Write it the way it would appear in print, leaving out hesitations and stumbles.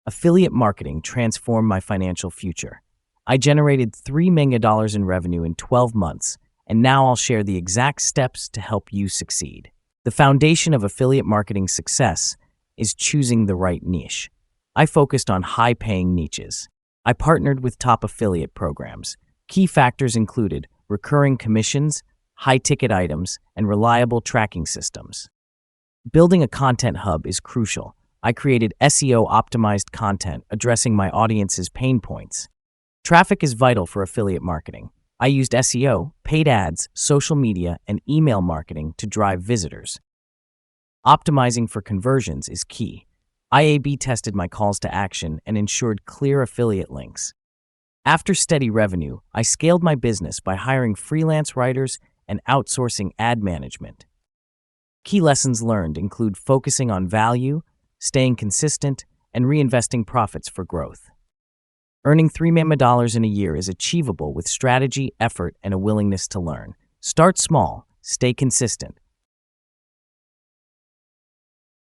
Affiliate marketing transformed my financial future. I generated $3 million in revenue in 12 months, and now I'll share the exact steps to help you succeed. The foundation of affiliate marketing success is choosing the right niche. I focused on high-paying niches. I partnered with top affiliate programs. Key factors included recurring commissions, high-ticket items, and reliable tracking systems. Building a content hub is crucial. I created SEO-optimized content addressing my audience's pain points. Traffic is vital for affiliate marketing. I used SEO, paid ads, social media, and email marketing to drive visitors. Optimizing for conversions is key. I A/B tested my calls to action and ensured clear affiliate links. After steady revenue, I scaled my business by hiring freelance writers and outsourcing ad management. Key lessons learned include focusing on value, staying consistent, and reinvesting profits for growth. Earning $3 million in a year is achievable with strategy, effort, and a willingness to learn. Start small, stay consistent,